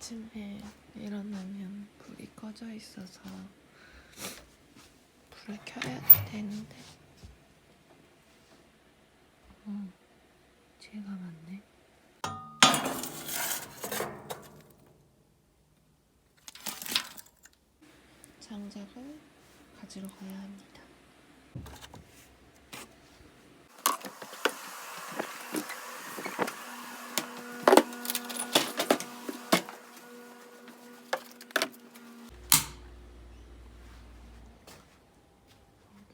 아침에 일어나면 불이 꺼져 있어서 불을 켜야 되는데 제가 맞네. 장작을 가지러 가야 합니다.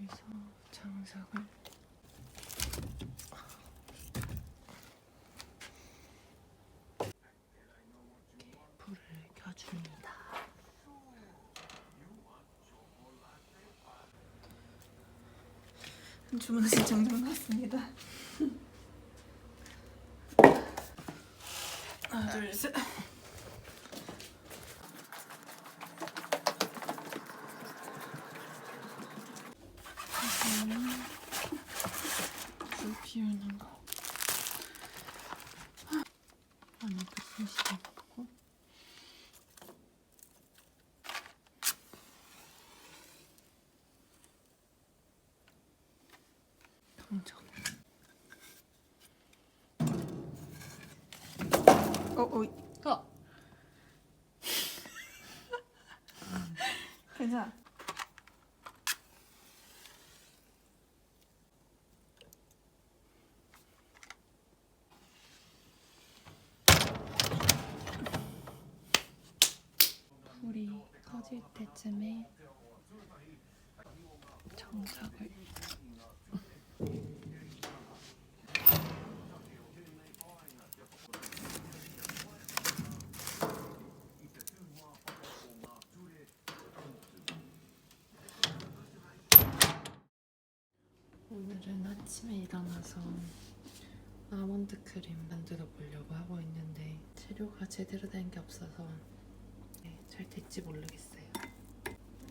여기서 장작을 이렇게 불을 켜줍니다. 주문하신 장작 나왔습니다. 하나, 둘, 셋. 불 피우는 거. 안에 불빛이 있고. 당장. 괜찮아. 불이 꺼질 때쯤에 장작을 오늘은 아침에 일어나서 아몬드 크림 만들어 보려고 하고 있는데 재료가 제대로 된 게 없어서 잘 될지 모르겠어요.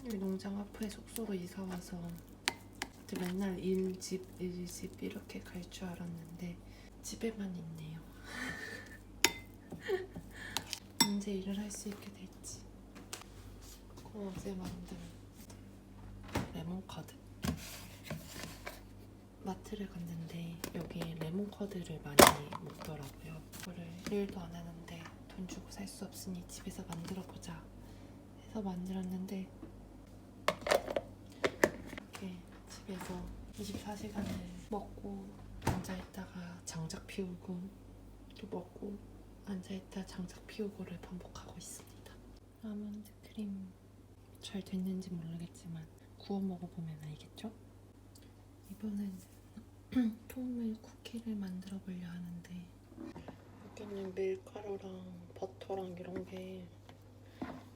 여기 농장 앞에 숙소로 이사 와서 맨날 일집 이렇게 갈 줄 알았는데 집에만 있네요. 언제 일을 할 수 있게 될지. 어제 만든 레몬 커드. 마트를 갔는데 여기 레몬 커드를 많이 먹더라고요. 그거를 일도 안 하는데 돈 주고 살 수 없으니 집에서 만들어 보자 해서 만들었는데 이렇게 집에서 24시간을 먹고 앉아있다가 장작 피우고 또 먹고 앉아있다 장작 피우고를 반복하고 있습니다. 아몬드 크림 잘 됐는지 모르겠지만 구워 먹어보면 알겠죠? 이번엔 통밀 쿠키를 만들어 보려 하는데 여기는 밀가루랑 버터랑 이런 게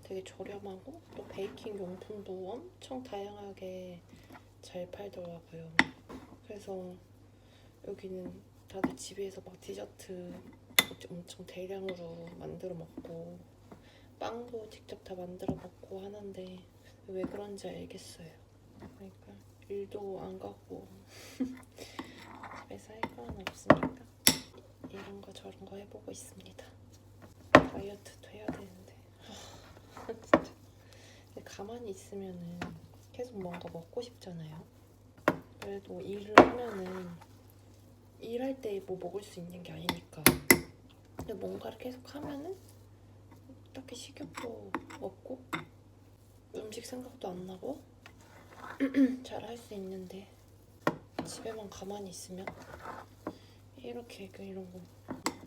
되게 저렴하고 또 베이킹 용품도 엄청 다양하게 잘 팔더라고요. 그래서 여기는 다들 집에서 막 디저트 엄청 대량으로 만들어 먹고 빵도 직접 다 만들어 먹고 하는데 왜 그런지 알겠어요. 그러니까 일도 안 가고 집에서 할 건 없으니까 이런 거 저런 거 해보고 있습니다. 다이어트도 해야 되는데 진짜 근데 가만히 있으면은 계속 뭔가 먹고 싶잖아요. 그래도 일을 하면은 일할 때 뭐 먹을 수 있는 게 아니니까. 근데 뭔가를 계속 하면은 딱히 식욕도 없고 음식 생각도 안 나고 잘 할 수 있는데 집에만 가만히 있으면 이렇게 이런 거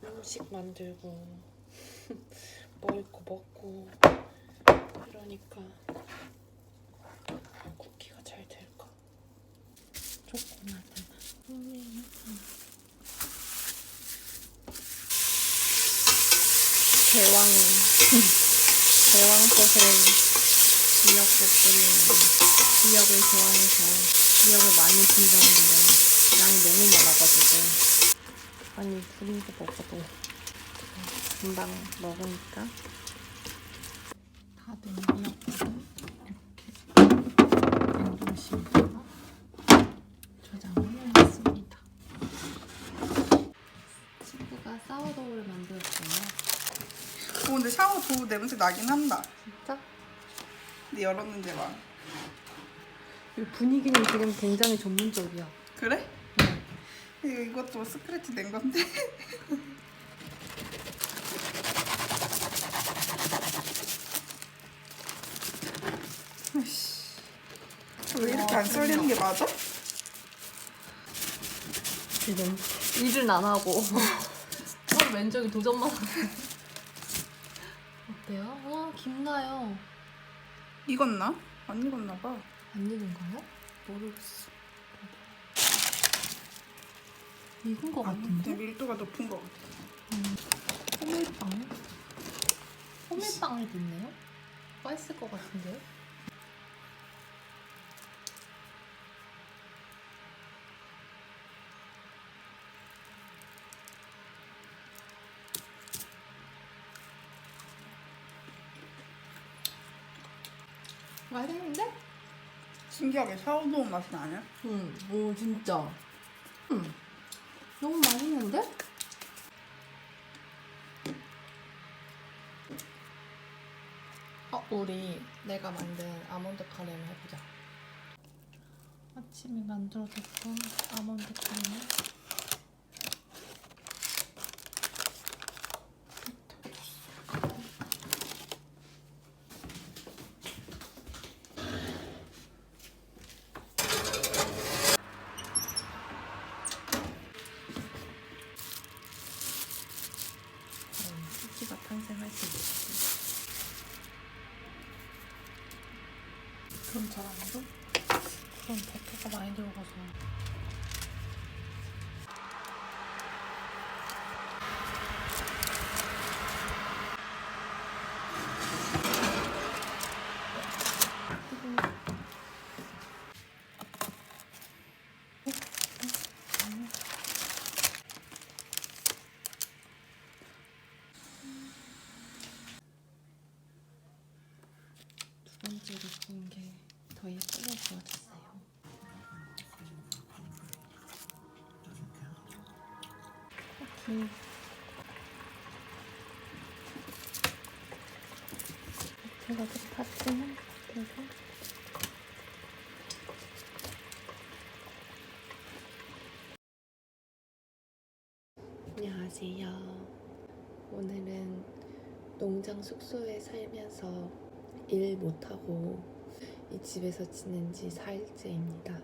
음식 만들고 먹을 거 먹고 이러니까 쿠키가 잘 될까? 초코나트 대왕꽃을 미역국 끓이는 미역을 좋아해서 미역을 많이 분다는데 양이 너무 많아가지고 아니 불인 거 먹어도 금방 먹으니까 다된 미역국을 이렇게 냉동실에다가 저장을 해놨습니다. 친구가 사워도우를 만들었어요. 근데 샤워 도 냄새 나긴 한다. 진짜? 근데 열었는데 막. 이 분위기는 지금 굉장히 전문적이야. 그래? 이것도 스크래치 낸 건데. 왜 이렇게 안 썰리는 게 맞아? 지금 일은 안 하고 왼쪽이 도전만 하고. 어때요? 와, 깊나요? 익었나? 안 익었나 봐. 안 익은가요? 모르겠어. 익은 거 같은데? 밀도가 높은 거 같아. 호밀빵? 호밀빵이 있네요? 맛있을 것 같은데요? 맛있는데? 신기하게 샤워도우 맛이 나네. 오 진짜. 너무 맛있는데? 우리 내가 만든 아몬드 카레를 해보자. 아침에 만들어뒀던 아몬드 카레는 쿠키가 탄생할 수 있지. 그럼 잘 안 익어? 그럼 버터가 많이 들어가서. 두 번째로 구운 게 더 예쁘게 구워졌어요. 쿠키. 제가 급했지만 그래도 안녕하세요. 오늘은 농장 숙소에 살면서 일 못하고 이 집에서 지낸 지 4일째입니다.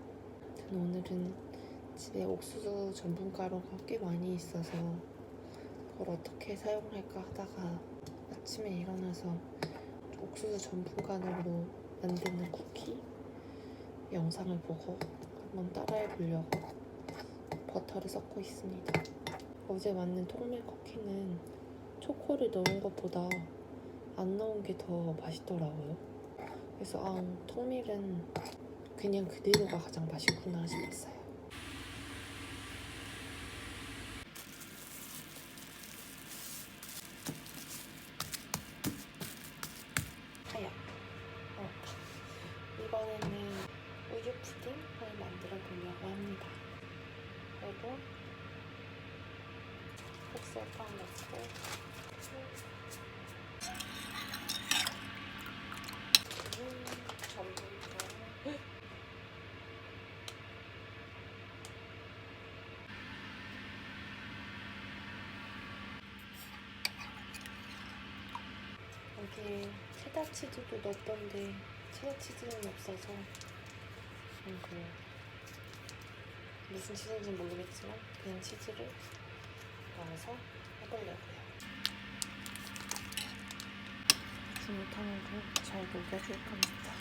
저는 오늘은 집에 옥수수 전분가루가 꽤 많이 있어서 그걸 어떻게 사용할까 하다가 아침에 일어나서 옥수수 전분가루로 만드는 쿠키 영상을 보고 한번 따라해 보려고 버터를 섞고 있습니다. 어제 만든 통밀 쿠키는 초코를 넣은 것보다 안 넣은 게 더 맛있더라고요. 그래서 통밀은 그냥 그대로가 가장 맛있구나 싶었어요. 이번에는 우유 푸딩을 만들어 보려고 합니다. 그리고 흑설탕 넣고 전분가루 여기에 체다 치즈도 넣었던데 체다 치즈는 없어서 무슨 치즈인지 모르겠지만 그냥 치즈를 넣어서 해보려고요. 주무탕으로 잘 녹여줄 겁니다.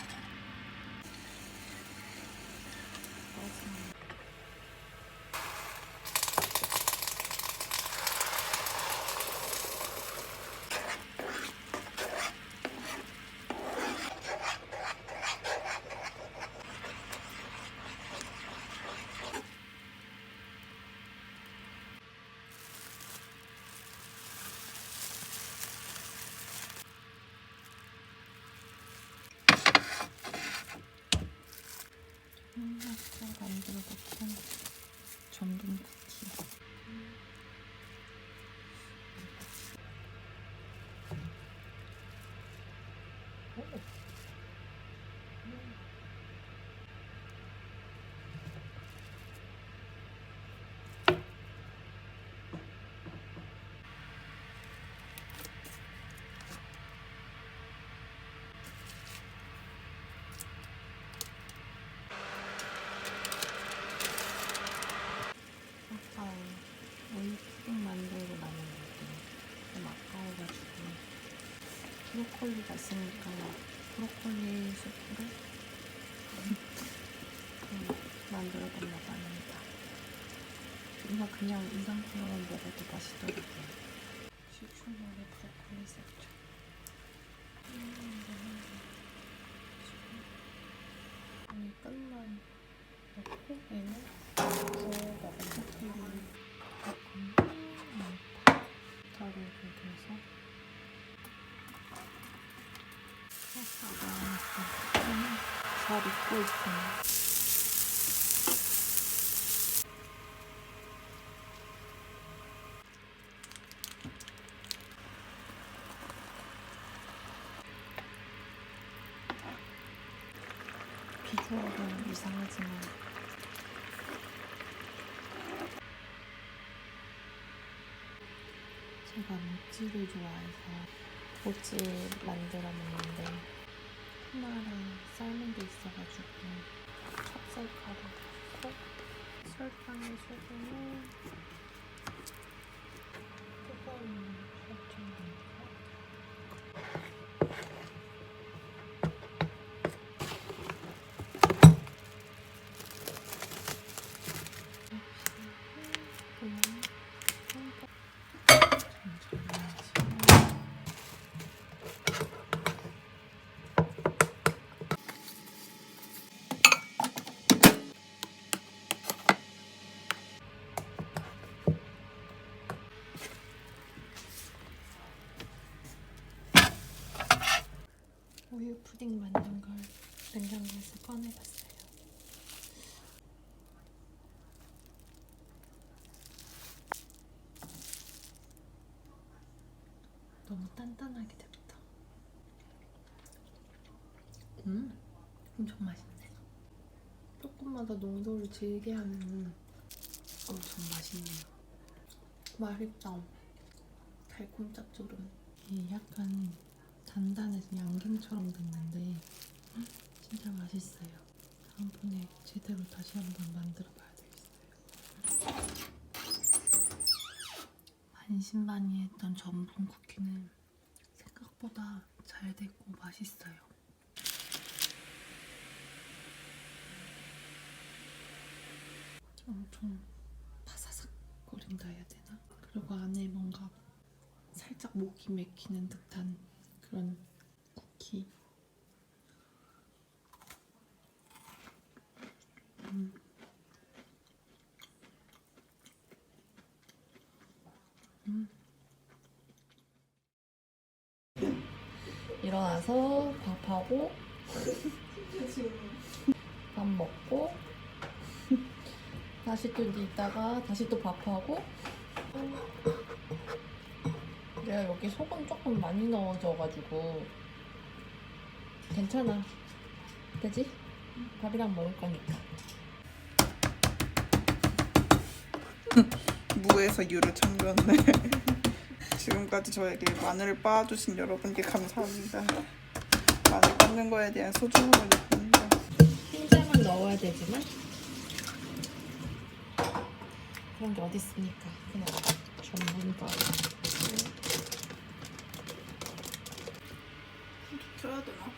아까 만들어뒀던 전분 쿠키. 오이 푸딩 만들고 남았는데 좀 아까워가지고 브로콜리가 있으니까 브로콜리 수프를 만들어 보려고 합니다. 이거 그냥 이 상태로만 먹어도 맛있더라고요. 슈슈머리 브로콜리 세트. 이 끝만 넣고 얘는 구워 먹으면 자를 녹여서 잘 익고 있습니다. 비주얼은 이상하지만 제가 모찌를 좋아해서 모찌 만들어 먹는데 하나랑 삶은 게 있어가지고 찹쌀가루 넣고 설탕에 소금을 뜨거운 설탕 넣고 우유 푸딩 만든 걸 냉장고에서 꺼내봤어요. 너무 단단하게 됐다. 엄청 맛있네. 조금마다 농도를 질게 하면 엄청 맛있네요. 맛있다. 달콤 짭조름. 이게 약간 단단해서 양갱처럼 됐는데 진짜 맛있어요. 다음번에 제대로 다시 한번 만들어 봐야 되겠어요. 반신반의했던 전분 쿠키는 생각보다 잘 됐고 맛있어요. 엄청 바사삭거린다 해야 되나? 그리고 안에 뭔가 살짝 목이 맥히는 듯한 그런 쿠키. 일어나서 밥하고 밥 먹고 다시 또 이따가 다시 또 밥하고. 내가 여기 소금 조금 많이 넣어줘가지고 괜찮아. 그지? 밥이랑 먹을 거니까. 무에서 유를 참겼네. 지금까지 저에게 마늘을 빻아주신 여러분께 감사합니다. 마늘 빻는 거에 대한 소중함을 느낍니다. 흰자만 넣어야 되지만 그런 게 어디 있습니까? 그냥 전분도 쳐야 되나?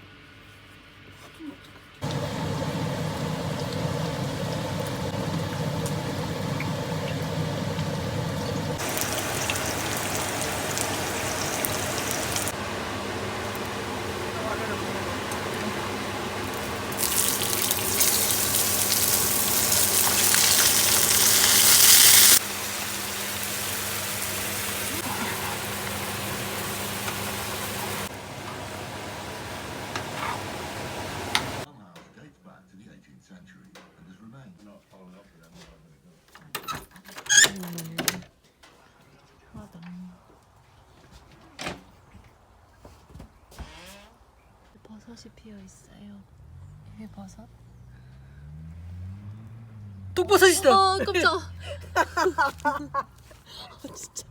버섯이 피어 있어요. 이게 버섯? 독버섯이다. 아 깜짝. 진짜.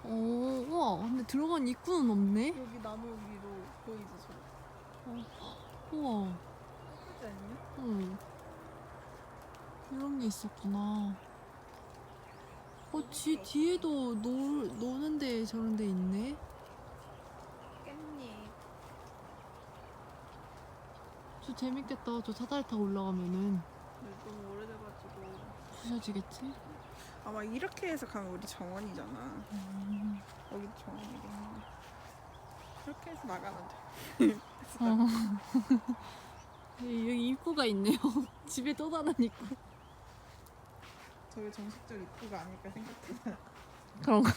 우와. 근데 들어간 입구는 없네. 여기 나무 위로 보이지 저. 우와. 예쁘지 않냐? 응. 이런 게 있었구나. 뒤에도 노는데 저런 데 있네. 깻잎. 저 재밌겠다. 저 사다리 타고 올라가면은 너무 오래돼가지고. 부서지겠지? 아마 이렇게 해서 가면 우리 정원이잖아. 여기도 정원이겠네. 이렇게 해서 나가면 돼. 여기 입구가 있네요. 집에 또 다른 입구. 저게 정식적 입구가 아닐까 생각해. 그런가?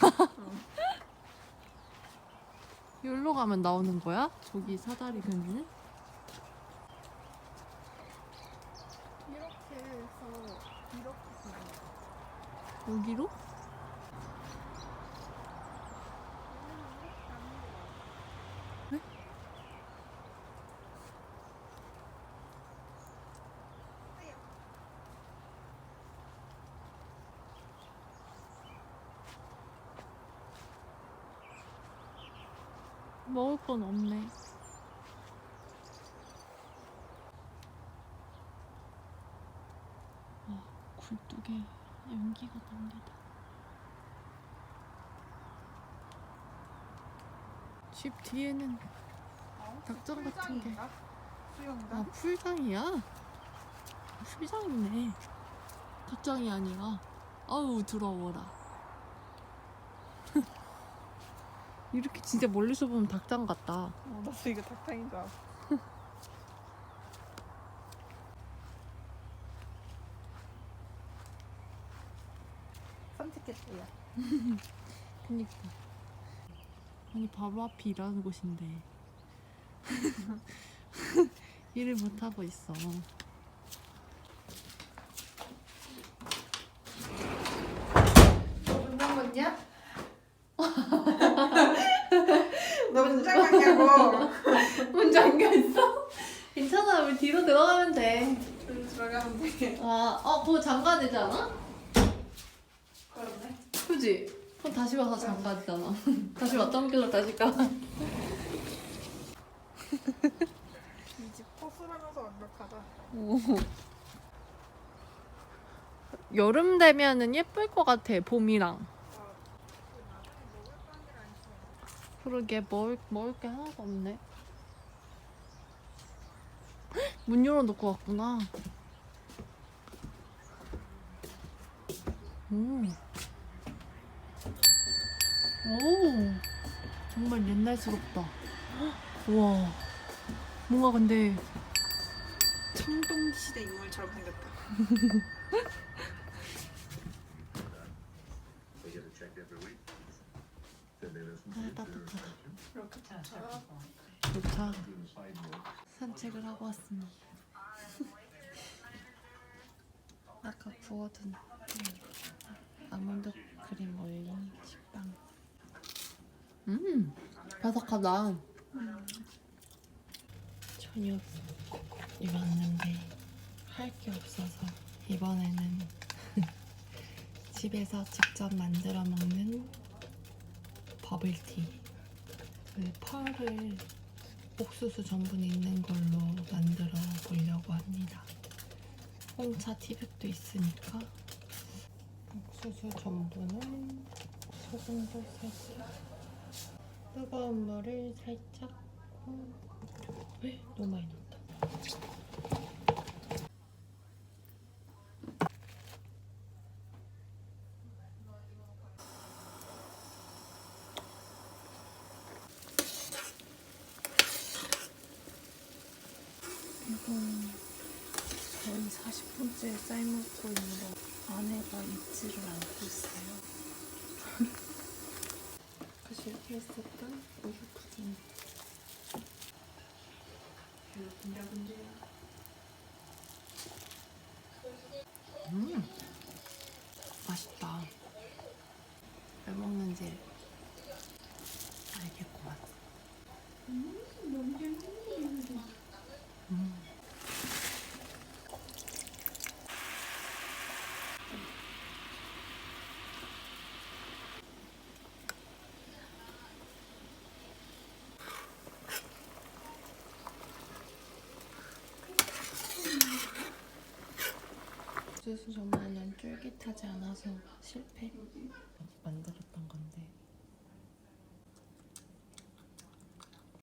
여기로 가면 나오는 거야? 저기 사다리 그늘은? 이렇게 해서 이렇게 가면 여기로? 네? 먹을 건 없네. 굴뚝에 연기가 납니다. 집 뒤에는 닭장 같은 게. 수영장? 풀장이야? 풀장이네. 닭장이 아니라. 아우 더러워라. 이렇게 진짜 멀리서 보면 닭장 같다. 나도 이거 닭탕인 줄 알았어. 산책했어요. 그니까. 아니 바로 앞이 일하는 곳인데 일을 못하고 있어. 너 문장 봤냐? 너 문장 봤냐고? 문 잠겨있어? 괜찮아, 우리 뒤로 들어가면 돼. 들어가면 돼. 그거 잠가야 되지 않아? 그렇네. 그지? 그럼 다시 와서 잠가야 되잖아. 다시 왔던 길로 다시 가. 이 집 허술하면서 완벽하다. 여름 되면은 예쁠 것 같아, 봄이랑. 그러게, 먹을 게 하나도 없네. 문 열어놓고 왔구나. 오, 정말 옛날스럽다. 우와, 뭔가 근데 청동시대 인물처럼 생겼다. 따뜻하다. 이렇게 좋다. 산책을 하고 왔습니다. 아까 구워둔 아몬드 크림 올린 식빵. 바삭하다. 저녁이 왔는데 할 게 없어서 이번에는 집에서 직접 만들어 먹는 버블티. 그 펄을 옥수수 전분 있는 걸로 만들어 보려고 합니다. 홍차 티백도 있으니까 옥수수 전분은 소금도 살짝, 뜨거운 물을 살짝. 너무 많이 넣었다. 이거 거의 40분째 삶고 있는 거 아내가 잊지를 않고 있어요. 아까 실패했었던 우유 푸딩. 맛있다. 왜 먹는지 알겠구만. 옥수수 전분은 쫄깃하지 않아서 실패. 만들었던 건데